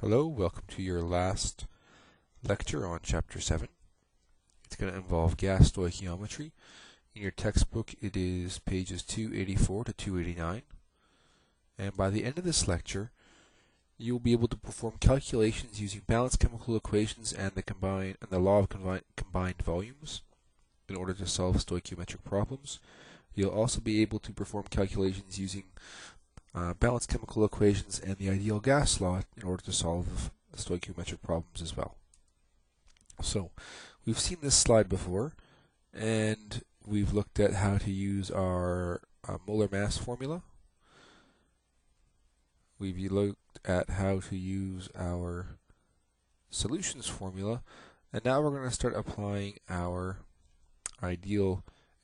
Hello, welcome to your last lecture on Chapter 7. It's going to involve gas stoichiometry. In your textbook, it is pages 284 to 289. And by the end of this lecture, you will be able to perform calculations using balanced chemical equations and the law of combined volumes in order to solve stoichiometric problems. You'll also be able to perform calculations using balanced chemical equations and the ideal gas law in order to solve stoichiometric problems as well. So, we've seen this slide before, and we've looked at how to use our molar mass formula. We've looked at how to use our solutions formula, and now we're going to start applying our ideal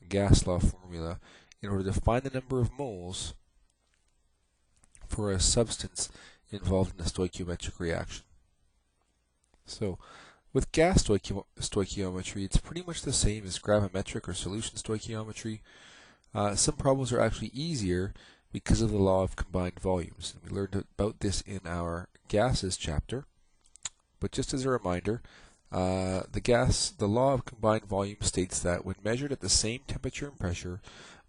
gas law formula in order to find the number of moles for a substance involved in a stoichiometric reaction. So, with gas stoichiometry, it's pretty much the same as gravimetric or solution stoichiometry. Some problems are actually easier because of the law of combined volumes. And we learned about this in our gases chapter. But just as a reminder, the law of combined volumes states that when measured at the same temperature and pressure,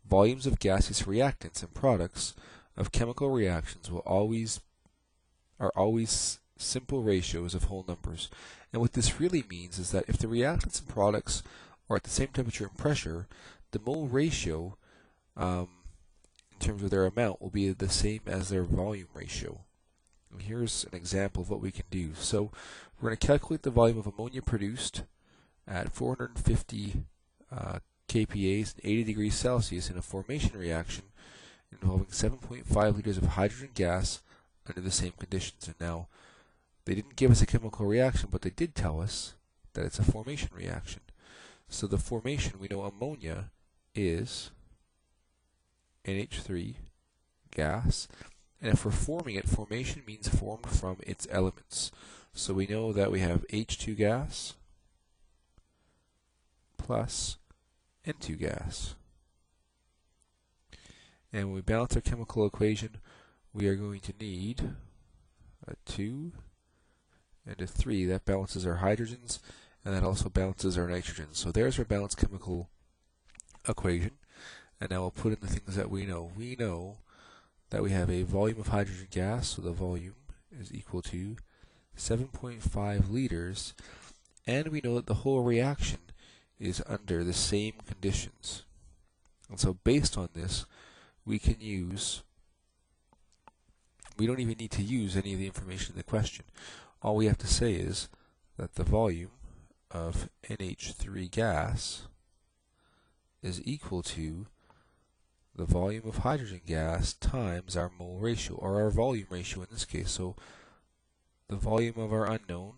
volumes of gaseous reactants and products of chemical reactions are always simple ratios of whole numbers. And what this really means is that if the reactants and products are at the same temperature and pressure, the mole ratio in terms of their amount will be the same as their volume ratio. And here's an example of what we can do. So we're going to calculate the volume of ammonia produced at 450 kPa and 80 degrees Celsius in a formation reaction involving 7.5 liters of hydrogen gas under the same conditions. And now, they didn't give us a chemical reaction, but they did tell us that it's a formation reaction. So the formation, we know ammonia is NH3 gas, and if we're forming it, formation means formed from its elements. So we know that we have H2 gas plus N2 gas. And when we balance our chemical equation, we are going to need a 2 and a 3. That balances our hydrogens, and that also balances our nitrogens. So there's our balanced chemical equation. And now we'll put in the things that we know. We know that we have a volume of hydrogen gas, so the volume is equal to 7.5 liters. And we know that the whole reaction is under the same conditions. And so based on this, we don't even need to use any of the information in the question. All we have to say is that the volume of NH3 gas is equal to the volume of hydrogen gas times our mole ratio, or our volume ratio in this case. So the volume of our unknown,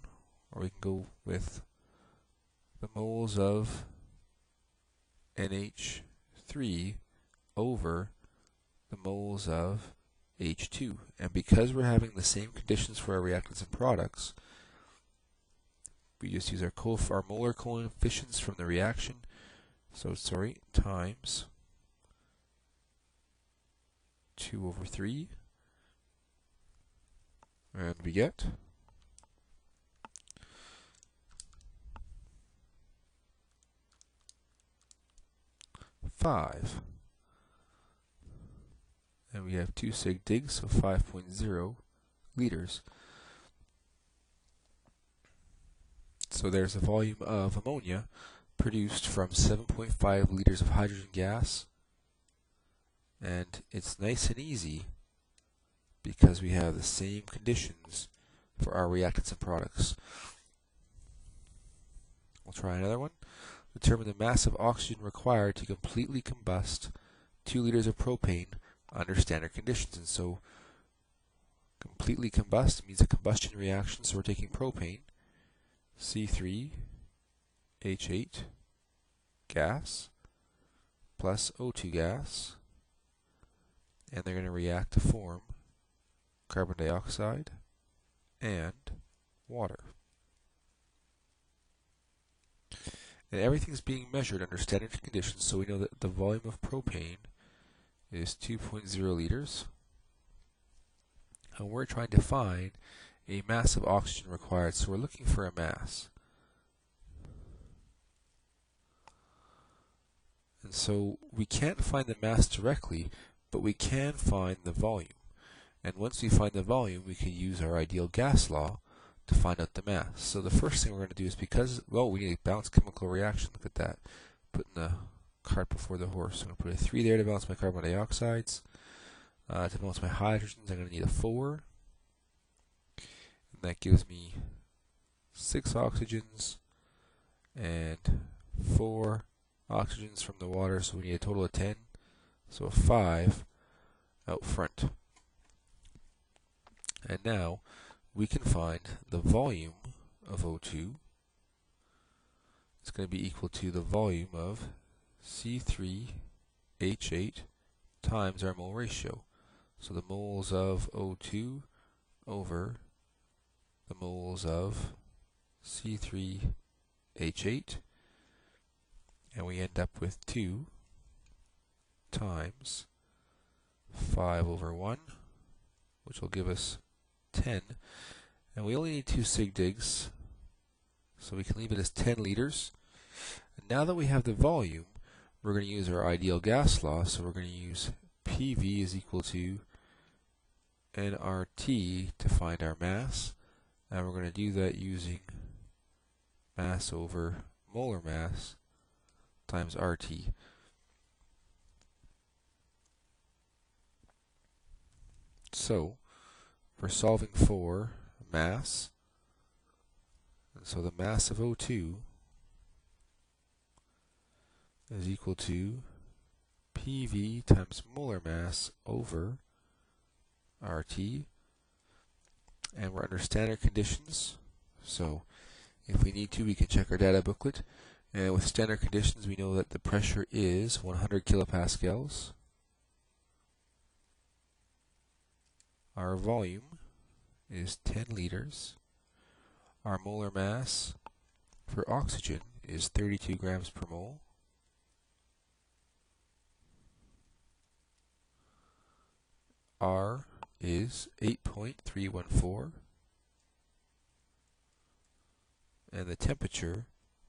or we can go with the moles of NH3 over the moles of H2. And because we're having the same conditions for our reactants and products, we just use our molar coefficients from the reaction. So times 2 over 3, and we get 5. And we have 2 sig digs, so 5.0 liters. So there's the volume of ammonia produced from 7.5 liters of hydrogen gas. And it's nice and easy because we have the same conditions for our reactants and products. We'll try another one. Determine the mass of oxygen required to completely combust 2 liters of propane under standard conditions. And so completely combust means a combustion reaction, so we're taking propane, C3H8 gas plus O2 gas, and they're going to react to form carbon dioxide and water. And everything's being measured under standard conditions, so we know that the volume of propane is 2.0 liters. And we're trying to find a mass of oxygen required. So we're looking for a mass. And so we can't find the mass directly, but we can find the volume. And once we find the volume, we can use our ideal gas law to find out the mass. So the first thing we're going to do is we need a balanced chemical reaction. Look at that. Putting the cart before the horse. I'm going to put a 3 there to balance my carbon dioxides. To balance my hydrogens, I'm going to need a 4. And that gives me 6 oxygens and 4 oxygens from the water, so we need a total of 10. So a 5 out front. And now we can find the volume of O2. It's going to be equal to the volume of C3H8 times our mole ratio. So the moles of O2 over the moles of C3H8, and we end up with 2 times 5 over 1, which will give us 10. And we only need 2 sig digs, so we can leave it as 10 liters. And now that we have the volume, we're going to use our ideal gas law, so we're going to use PV is equal to nRT to find our mass. And we're going to do that using mass over molar mass times RT. So we're solving for mass, and so the mass of O2 is equal to PV times molar mass over RT, and we're under standard conditions, so if we need to, we can check our data booklet, and with standard conditions we know that the pressure is 100 kilopascals. Our volume is 10 liters. Our molar mass for oxygen is 32 grams per mole. R is 8.314. And the temperature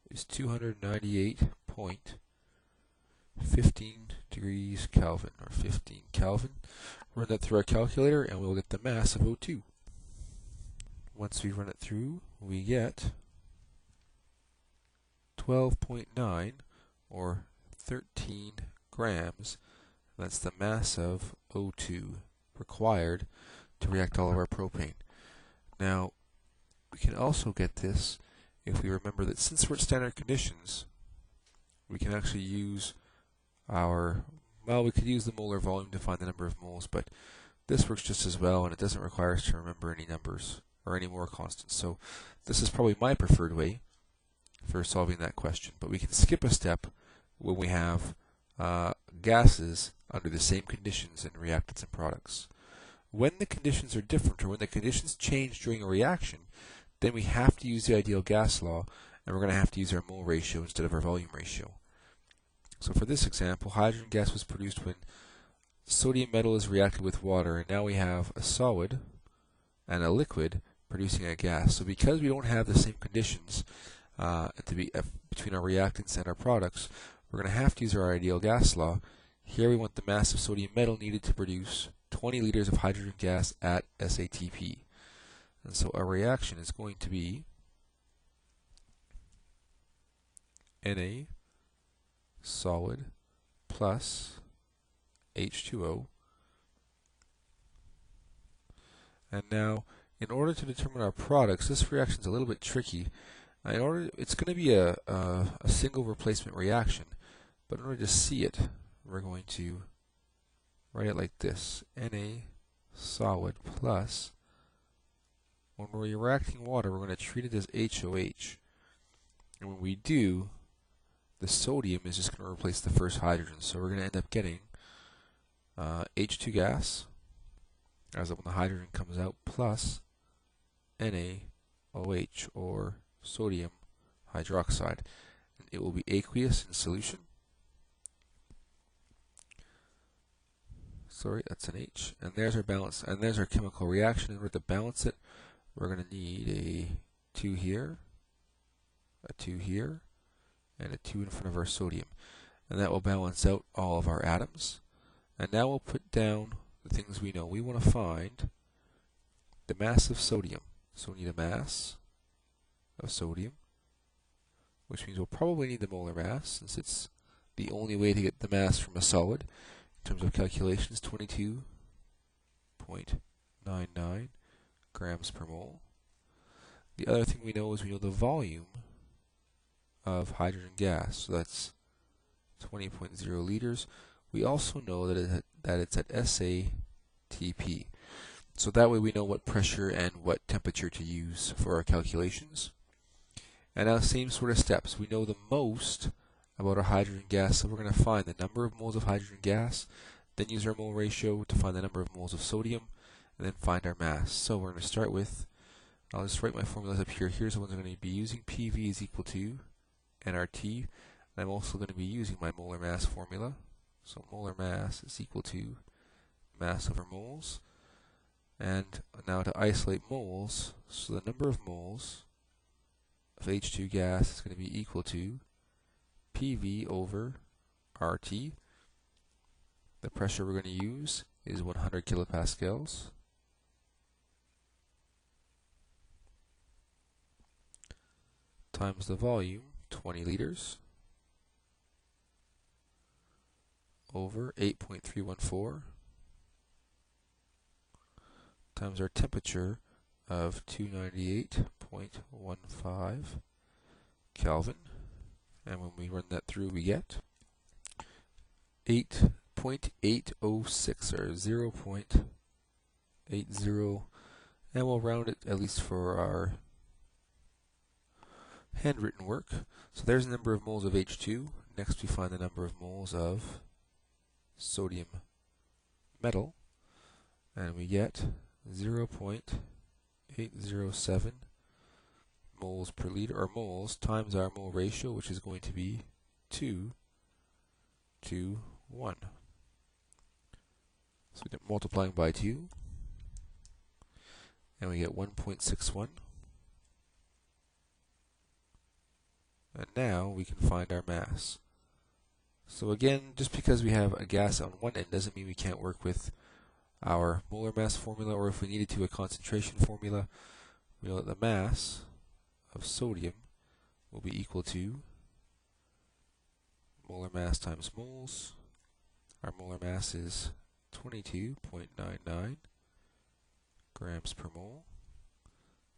is 298.15 degrees Kelvin, or 15 Kelvin. Run that through our calculator and we'll get the mass of O2. Once we run it through, we get 12.9, or 13 grams. That's the mass of O2 required to react all of our propane. Now, we can also get this if we remember that since we're at standard conditions, we can actually use we could use the molar volume to find the number of moles, but this works just as well, and it doesn't require us to remember any numbers or any more constants. So this is probably my preferred way for solving that question, but we can skip a step when we have gases under the same conditions in reactants and products. When the conditions are different, or when the conditions change during a reaction, then we have to use the ideal gas law, and we're going to have to use our mole ratio instead of our volume ratio. So for this example, hydrogen gas was produced when sodium metal is reacted with water, and now we have a solid and a liquid producing a gas. So because we don't have the same conditions between our reactants and our products, we're going to have to use our ideal gas law. Here we want the mass of sodium metal needed to produce 20 liters of hydrogen gas at SATP. And so our reaction is going to be Na solid plus H2O. And now, in order to determine our products, this reaction is a little bit tricky. It's going to be a single replacement reaction, but in order to see it, we're going to write it like this: Na solid plus, when we're reacting water, we're going to treat it as HOH. And when we do, the sodium is just going to replace the first hydrogen. So we're going to end up getting H2 gas, as when the hydrogen comes out, plus NaOH, or sodium hydroxide. And it will be aqueous in solution. Sorry, that's an H. And there's our balance, and there's our chemical reaction. In order to balance it, we're going to need a 2 here, a 2 here, and a 2 in front of our sodium. And that will balance out all of our atoms. And now we'll put down the things we know. We want to find the mass of sodium. So we need a mass of sodium, which means we'll probably need the molar mass, since it's the only way to get the mass from a solid. In terms of calculations, 22.99 grams per mole. The other thing we know is we know the volume of hydrogen gas, so that's 20.0 liters. We also know that it's at SATP. So that way we know what pressure and what temperature to use for our calculations. And now same sort of steps. We know the most about our hydrogen gas, so we're going to find the number of moles of hydrogen gas, then use our mole ratio to find the number of moles of sodium, and then find our mass. So we're going to start with, I'll just write my formulas up here. Here's the ones I'm going to be using. PV is equal to nRT. And I'm also going to be using my molar mass formula. So molar mass is equal to mass over moles. And now to isolate moles, so the number of moles of H2 gas is going to be equal to PV over RT. The pressure we're going to use is 100 kilopascals. Times the volume, 20 liters, over 8.314, times our temperature of 298.15 Kelvin. And when we run that through, we get 8.806, or 0.80, and we'll round it at least for our handwritten work. So there's the number of moles of H2. Next we find the number of moles of sodium metal, and we get 0.807 moles per liter, or moles, times our mole ratio, which is going to be 2 to 1. So we get multiplying by 2, and we get 1.61. And now we can find our mass. So again, just because we have a gas on one end doesn't mean we can't work with our molar mass formula, or if we needed to, a concentration formula. We know that the mass of sodium will be equal to molar mass times moles. Our molar mass is 22.99 grams per mole,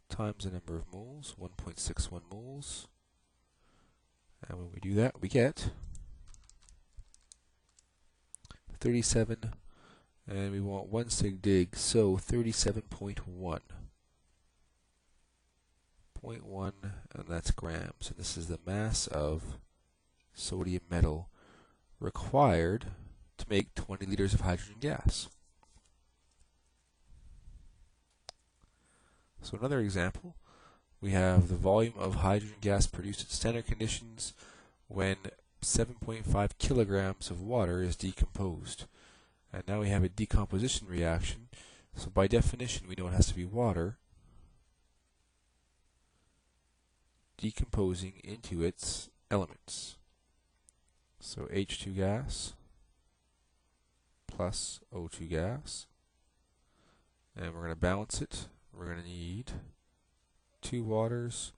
times the number of moles, 1.61 moles. And when we do that, we get 37, and we want 1 sig dig, so 37.1. 0.1, and that's grams. And this is the mass of sodium metal required to make 20 liters of hydrogen gas. So another example, we have the volume of hydrogen gas produced at standard conditions when 7.5 kilograms of water is decomposed. And now we have a decomposition reaction, so by definition we know it has to be water decomposing into its elements. So H2 gas plus O2 gas, and we're going to balance it. We're going to need 2 waters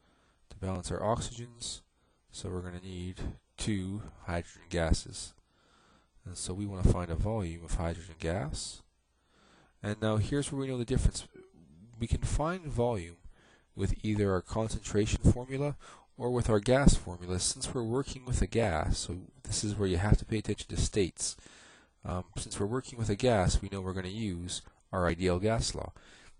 to balance our oxygens, so we're going to need 2 hydrogen gases. And so we want to find a volume of hydrogen gas. And now here's where we know the difference. We can find volume with either our concentration formula or with our gas formula. Since we're working with a gas, so this is where you have to pay attention to states. Since we're working with a gas, we know we're going to use our ideal gas law.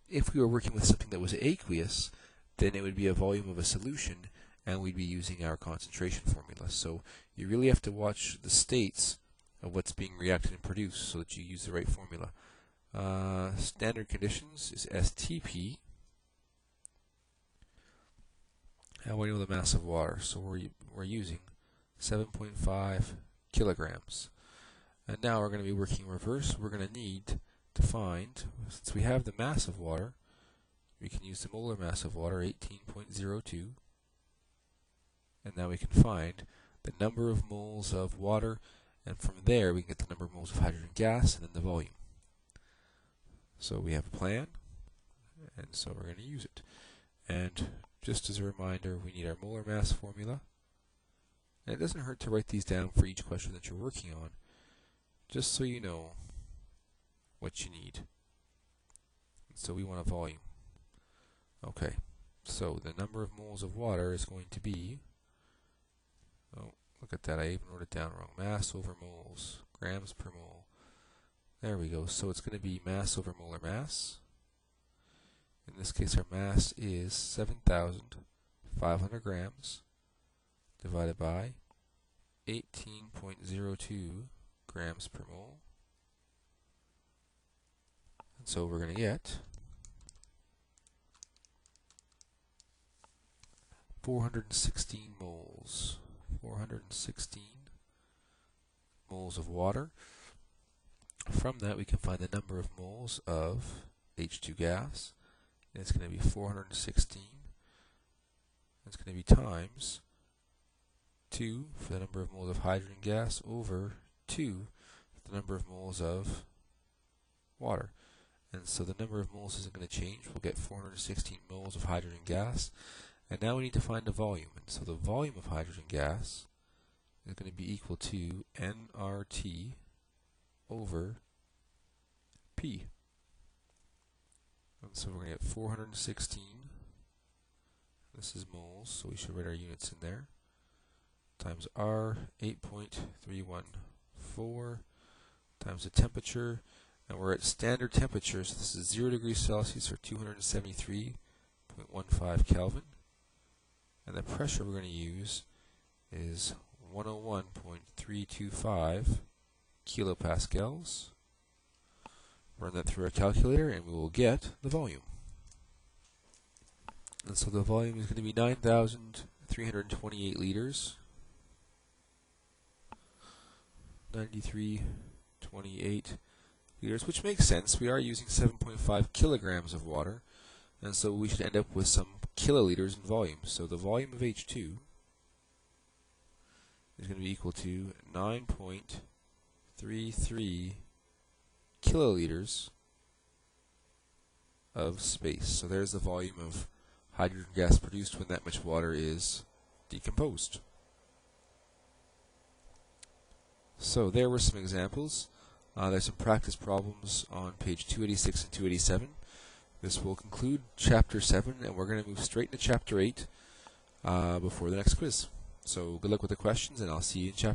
If we were working with something that was aqueous, then it would be a volume of a solution, and we'd be using our concentration formula. So you really have to watch the states of what's being reacted and produced so that you use the right formula. Standard conditions is STP. And we know the mass of water, so we're using 7.5 kilograms. And now we're going to be working in reverse. We're going to need to find, since we have the mass of water, we can use the molar mass of water, 18.02, and now we can find the number of moles of water, and from there we can get the number of moles of hydrogen gas and then the volume. So we have a plan, and so we're going to use it. And just as a reminder, we need our molar mass formula. And it doesn't hurt to write these down for each question that you're working on, just so you know what you need. And so we want a volume. Okay, so the number of moles of water is going to be, oh, look at that, I even wrote it down wrong. Mass over moles, grams per mole. There we go. So it's going to be mass over molar mass. In this case, our mass is 7,500 grams divided by 18.02 grams per mole. And so we're going to get 416 moles. 416 moles of water. From that, we can find the number of moles of H2 gas. And it's going to be 416. It's going to be times 2 for the number of moles of hydrogen gas over 2 for the number of moles of water. And so the number of moles isn't going to change. We'll get 416 moles of hydrogen gas. And now we need to find the volume. And so the volume of hydrogen gas is going to be equal to nRT over P. And so we're going to get 416. This is moles, so we should write our units in there. Times R, 8.314, times the temperature. And we're at standard temperature, so this is 0 degrees Celsius or 273.15 Kelvin. And the pressure we're going to use is 101.325 kilopascals. Run that through our calculator and we will get the volume. And so the volume is going to be 9,328 liters. 9328 liters, which makes sense. We are using 7.5 kilograms of water, and so we should end up with some kiloliters in volume. So the volume of H2 is going to be equal to 9.33 kiloliters of space. So there's the volume of hydrogen gas produced when that much water is decomposed. So there were some examples. There's some practice problems on page 286 and 287. This will conclude Chapter 7, and we're going to move straight into Chapter 8 before the next quiz. So good luck with the questions, and I'll see you in Chapter